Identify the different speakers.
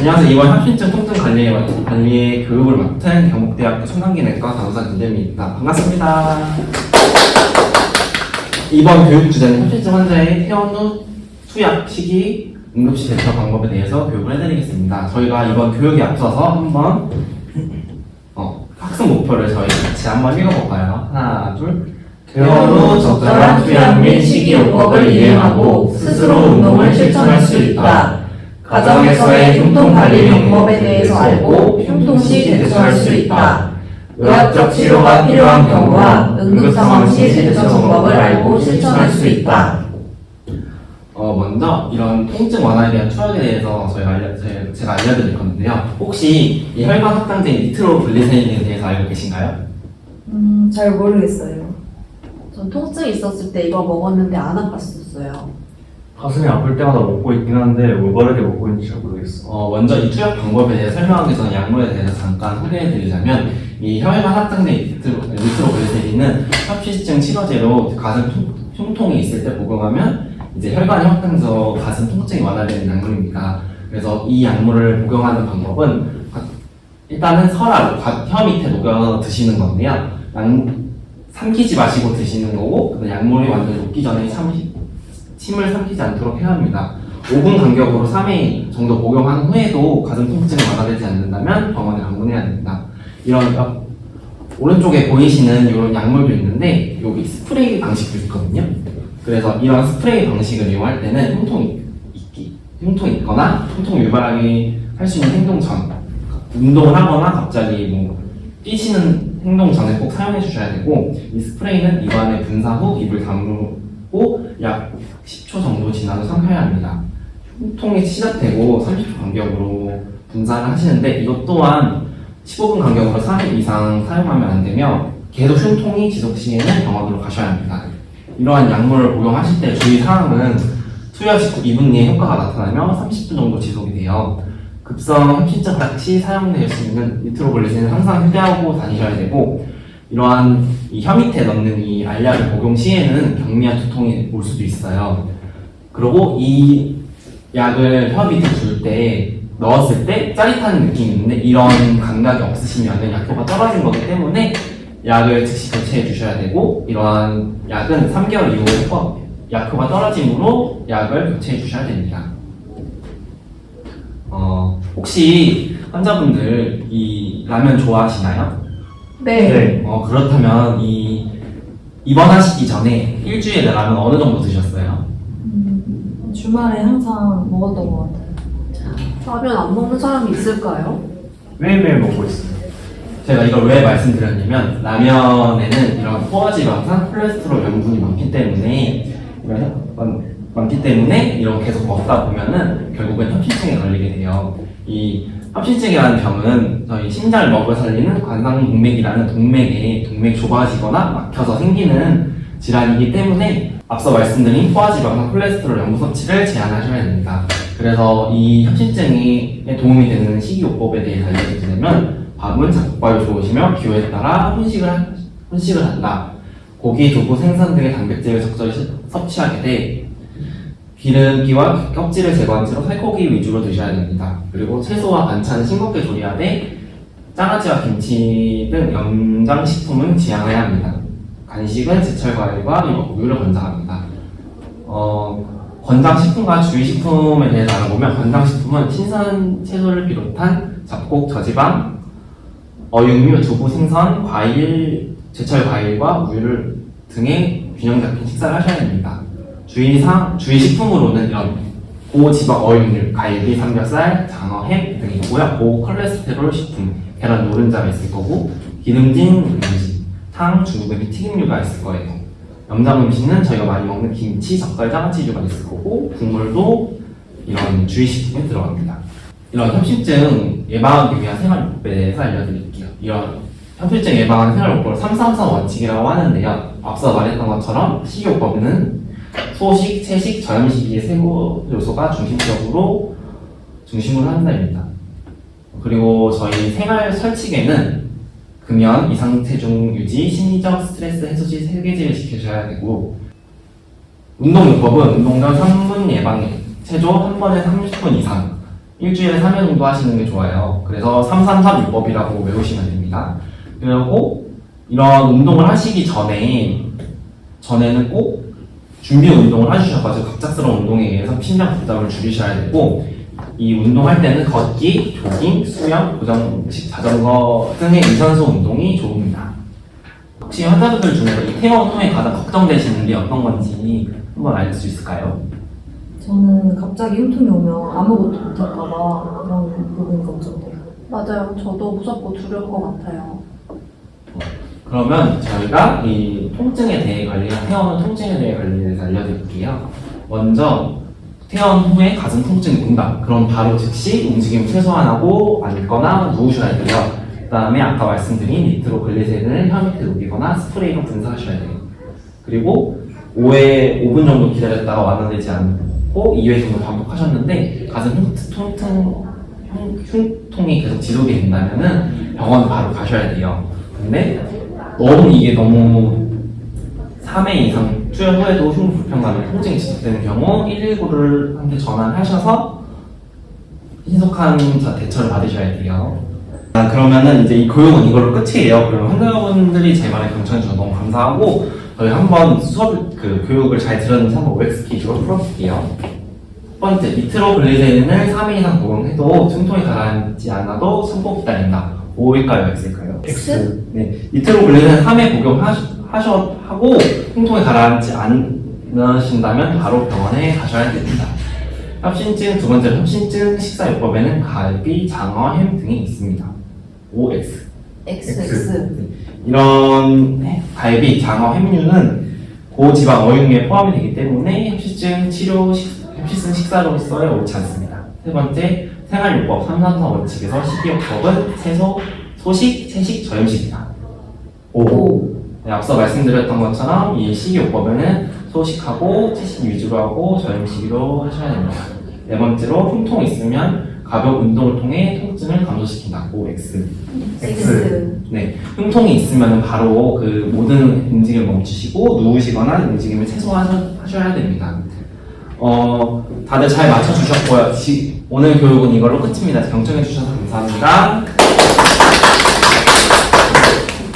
Speaker 1: 안녕하세요. 이번 협심증 통증 관리의 교육을 맡은 경북대학교 청담기내과 간호사 김대미입니다. 반갑습니다. 이번 교육 주제는 협심증 환자의 퇴원 후 투약 시기, 응급실 대처 방법에 대해서 교육을 해드리겠습니다. 저희가 이번 교육에 앞서서 한번 학습 목표를 저희 같이 한번 읽어볼까요? 하나, 둘.
Speaker 2: 퇴원 후 적절한 투약 및 식이요법을 이행하고 스스로 운동을 실천할 수 있다. 가정에서의 흉통 관리 방법에 대해서 알고 흉통 시 대처할 수 있다. 의학적 치료가 필요한 경우와 응급 상황 시 대처 방법을 알고 실천할 수 있다.
Speaker 1: 먼저 이런 통증 완화에 대한 투약에 대해서 제가 알려드릴 건데요. 혹시 이 혈관 확장제인 니트로글리세린에 대해서 알고 계신가요?
Speaker 3: 잘 모르겠어요.
Speaker 4: 전 통증 있었을 때 이거 먹었는데 안 아팠었어요.
Speaker 2: 가슴이 아플 때마다 먹고 있긴 한데 올바르게 먹고 있는지 잘 모르겠어.
Speaker 1: 먼저 이 투약 방법에 대해 설명하기 전에 약물에 대해서 잠깐 소개해드리자면 이 혈관 확장제 니트로글리세린은 협심증 치료제로 가슴 흉통이 있을 때 복용하면 이제 혈관이 확장돼서 가슴 통증이 완화되는 약물입니다. 그래서 이 약물을 복용하는 방법은 일단은 혀 밑에 녹여 드시는 건데요. 삼키지 마시고 드시는 거고, 약물이 완전 녹기 전에 침을 삼키지 않도록 해야 합니다. 5분 간격으로 3회 정도 복용한 후에도 가슴 통증이 완화되지 않는다면 병원에 방문해야 됩니다. 이런 오른쪽에 보이시는 이런 약물도 있는데 여기 스프레이 방식도 있거든요. 그래서 이런 스프레이 방식을 이용할 때는 흉통이 있거나 흉통을 유발하게 할 수 있는 행동 전, 운동을 하거나 갑자기 뛰시는 행동 전에 꼭 사용해 주셔야 되고, 이 스프레이는 입안에 분사 후 입을 다물고 약 10초 정도 지나서 삼켜야 합니다. 흉통이 시작되고 30초 간격으로 분사를 하시는데 이것 또한 15분 간격으로 3일 이상 사용하면 안 되며 계속 흉통이 지속 시에는 병원으로 가셔야 합니다. 이러한 약물을 복용하실 때 주의사항은 투약 직후 2분 내에 효과가 나타나며 30분 정도 지속이 돼요. 급성 협심증 같이 사용될 수 있는 니트로글리세린은 항상 휴대하고 다니셔야 되고, 이러한 이 혀 밑에 넣는 이 알약을 복용 시에는 경미한 두통이 올 수도 있어요. 그리고 이 약을 혀 밑에 줄 때 넣었을 때 짜릿한 느낌이 있는데 이런 감각이 없으시면 약효가 떨어진 거기 때문에 약을 즉시 교체해 주셔야 되고, 이러한 약은 3개월 이후 약효가 떨어지므로 약을 교체해 주셔야 됩니다. 혹시 환자분들 이 라면 좋아하시나요?
Speaker 3: 네.
Speaker 1: 그렇다면 입원하시기 전에 일주일에 라면 어느 정도 드셨어요?
Speaker 3: 주말에 항상 먹었던 것 같아요.
Speaker 4: 라면 안 먹는 사람이 있을까요?
Speaker 2: 매일매일 먹고 있어요.
Speaker 1: 제가 이걸 왜 말씀드렸냐면, 라면에는 이런 포화지방산, 콜레스테롤 염분이 많기 때문에 이런 계속 먹다 보면은 결국엔 협심증에 걸리게 돼요. 이 협심증이라는 병은 저희 심장을 먹여 살리는 관상동맥이라는 동맥이 좁아지거나 막혀서 생기는 질환이기 때문에 앞서 말씀드린 포화지방산, 콜레스테롤 염분 섭취를 제한하셔야 됩니다. 그래서 이 협심증에 도움이 되는 식이요법에 대해 알려드리자면, 밥은 잡곡밥이 좋으시며 기호에 따라 혼식을 한다. 고기, 두부, 생선 등의 단백질을 적절히 섭취하게 돼 기름기와 껍질을 제거한 채로 살코기 위주로 드셔야 됩니다. 그리고 채소와 반찬은 싱겁게 조리하되 장아찌와 김치 등 염장식품은 지양해야 합니다. 간식은 제철 과일과 우유를 권장합니다. 권장식품과 주의식품에 대해서 알아보면, 권장식품은 신선 채소를 비롯한 잡곡, 저지방, 어육류, 두부, 생선, 과일, 제철 과일과 우유를 등의 균형 잡힌 식사를 하셔야 됩니다. 주의식품으로는 이런 고지방 어육류, 갈비, 삼겹살, 장어, 햄 등이 있고요. 고콜레스테롤 식품, 계란 노른자가 있을 거고, 기름진 음식, 탕, 중국의 튀김류가 있을 거예요. 염장 음식은 저희가 많이 먹는 김치, 젓갈, 장아찌류가 있을 거고, 국물도 이런 주의식품에 들어갑니다. 이런 협심증 예방하기 위한 생활요법에 대해서 알려드릴게요. 이런 협심증 예방하는 생활요법을 333 원칙이라고 하는데요. 앞서 말했던 것처럼 식이요법에는 소식, 채식, 저염식의 세 요소가 중심으로 한다입니다. 그리고 저희 생활 설칙에는 금연, 이상체중 유지, 심리적 스트레스 해소시 3개지를 지켜줘야 되고, 운동요법은 운동 전 3분 예방에 최소 한 번에 30분 이상, 일주일에 3회 정도 하시는 게 좋아요. 그래서 333요법이라고 외우시면 됩니다. 그리고 이런 운동을 하시기 전에는 꼭 준비 운동을 해주셔가지고 갑작스러운 운동에 의해서 심장 부담을 줄이셔야 되고, 이 운동할 때는 걷기, 조깅, 수영, 고정식 자전거 등의 유산소 운동이 좋습니다. 혹시 환자분들 중에서 이 퇴원 후에 가장 걱정되시는 게 어떤 건지 한번 알 수 있을까요?
Speaker 3: 저는 갑자기 흉통이 오면 아무것도 못할까봐 그런 부분이 걱정돼요.
Speaker 4: 맞아요. 저도 무섭고 두려울 것 같아요.
Speaker 1: 그러면 저희가 이 통증에 대해 퇴원 후 통증에 대해 관리해서 알려드릴게요. 먼저 퇴원 후에 가슴 통증이 온다. 그럼 바로 즉시 움직임 최소화하고 앉거나 누우셔야 돼요. 그 다음에 아까 말씀드린 니트로글리세린을 혀 밑에 녹이거나 스프레이로 분사하셔야 돼요. 그리고 5분 정도 기다렸다가 완화되지 않고 2회 정도 반복하셨는데 가슴 흉통이 계속 지속이 된다면은 병원 바로 가셔야 돼요. 근데 이게 너무 3회 이상 투여 후에도 흉부 불편감이 통증이 지속되는 경우 119를 한테 전화하셔서 신속한 대처를 받으셔야 돼요. 그러면은 이제 이 교육은 이걸로 끝이에요. 그러면 환자분들이 제 말에 경청해 주셔서 너무 감사하고, 저희 한번 교육을 잘 들었는지 한번 OX 퀴즈로 풀어볼게요. 첫 번째, 니트로글리세린을 3일 이상 복용해도 흉통이 가라앉지 않아도 손목 기다린다. O일까요? X일까요?
Speaker 4: X?
Speaker 1: 네, 니트로글리세린 3회 복용하고 흉통이 가라앉지 않으신다면 바로 병원에 가셔야 됩니다. 협심증, 두 번째로 협심증 식사요법에는 갈비, 장어, 햄 등이 있습니다. OX.
Speaker 4: XX.
Speaker 1: 이런 갈비, 장어, 햄류는 고지방 어육류에 포함이 되기 때문에 협심증 식사로서에 옳지 않습니다. 세 번째, 생활요법 333 원칙에서 식이요법은 소식, 채식, 저염식이다. O. 네, 앞서 말씀드렸던 것처럼 이 식이요법에는 소식하고 채식 위주로 하고 저염식으로 하셔야 됩니다. 네 번째로 흉통이 있으면 가벼운 운동을 통해 통증을 감소시킨다. OX.
Speaker 4: X.
Speaker 1: 네, 흉통이 있으면 바로 그 모든 움직임을 멈추시고 누우시거나 움직임을 최소화하셔야 됩니다. 다들 잘 맞춰주셨고요. 오늘 교육은 이걸로 끝입니다. 경청해 주셔서 감사합니다.